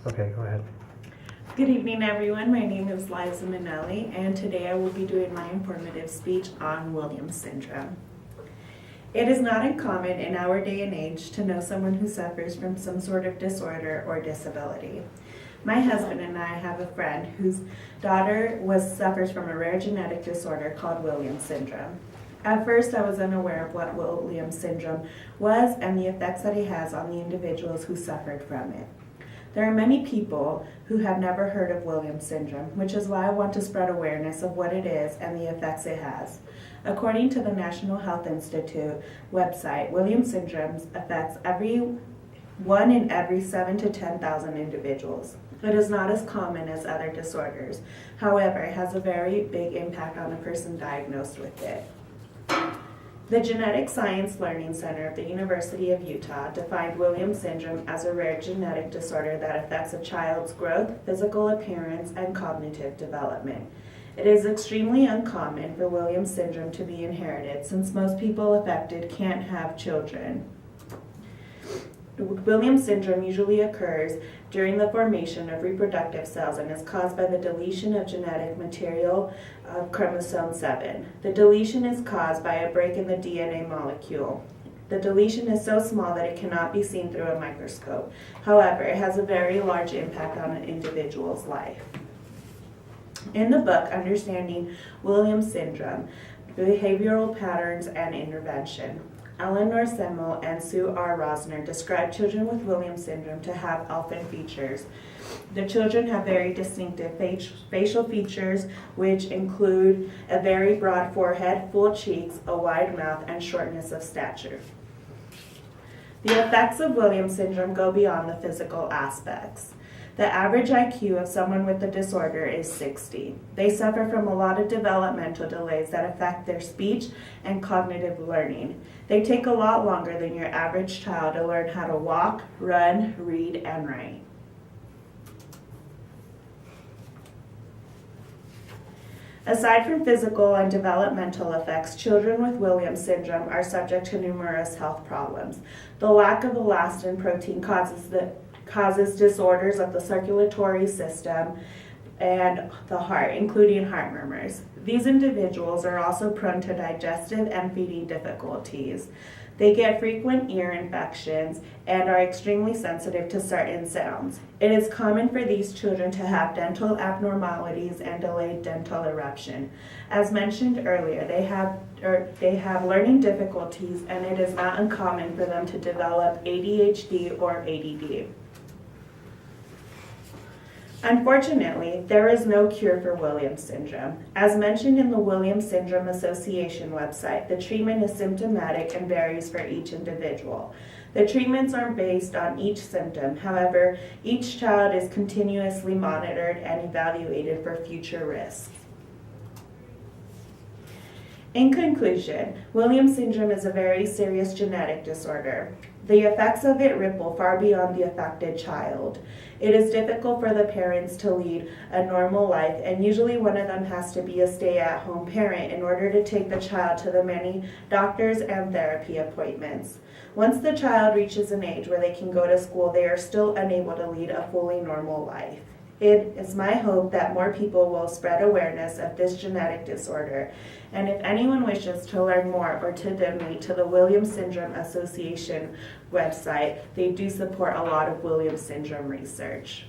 Okay, go ahead. Good evening, everyone. My name is Liza Minnelli, and today I will be doing my informative speech on Williams syndrome. It is not uncommon in our day and age to know someone who suffers from some sort of disorder or disability. My husband and I have a friend whose daughter suffers from a rare genetic disorder called Williams syndrome. At first, I was unaware of what Williams syndrome was and the effects that it has on the individuals who suffered from it. There are many people who have never heard of Williams syndrome, which is why I want to spread awareness of what it is and the effects it has. According to the National Health Institute website, Williams syndrome affects one in every 7 to 10,000 individuals. It is not as common as other disorders. However, it has a very big impact on a person diagnosed with it. The Genetic Science Learning Center of the University of Utah defined Williams syndrome as a rare genetic disorder that affects a child's growth, physical appearance, and cognitive development. It is extremely uncommon for Williams syndrome to be inherited since most people affected can't have children. Williams syndrome usually occurs during the formation of reproductive cells and is caused by the deletion of genetic material of chromosome 7. The deletion is caused by a break in the DNA molecule. The deletion is so small that it cannot be seen through a microscope. However, it has a very large impact on an individual's life. In the book, Understanding Williams Syndrome, Behavioral Patterns and Intervention, Eleanor Semmel and Sue R. Rosner describe children with Williams syndrome to have elfin features. The children have very distinctive facial features, which include a very broad forehead, full cheeks, a wide mouth, and shortness of stature. The effects of Williams syndrome go beyond the physical aspects. The average IQ of someone with the disorder is 60. They suffer from a lot of developmental delays that affect their speech and cognitive learning. They take a lot longer than your average child to learn how to walk, run, read, and write. Aside from physical and developmental effects, children with Williams syndrome are subject to numerous health problems. The lack of elastin protein causes disorders of the circulatory system and the heart, including heart murmurs. These individuals are also prone to digestive and feeding difficulties. They get frequent ear infections and are extremely sensitive to certain sounds. It is common for these children to have dental abnormalities and delayed dental eruption. As mentioned earlier, they have learning difficulties, and it is not uncommon for them to develop ADHD or ADD. Unfortunately, there is no cure for Williams syndrome. As mentioned in the Williams Syndrome Association website, the treatment is symptomatic and varies for each individual. The treatments are based on each symptom. However, each child is continuously monitored and evaluated for future risks. In conclusion, Williams syndrome is a very serious genetic disorder. The effects of it ripple far beyond the affected child. It is difficult for the parents to lead a normal life, and usually one of them has to be a stay-at-home parent in order to take the child to the many doctors and therapy appointments. Once the child reaches an age where they can go to school, they are still unable to lead a fully normal life. It is my hope that more people will spread awareness of this genetic disorder. And if anyone wishes to learn more or to donate to the Williams Syndrome Association website, they do support a lot of Williams syndrome research.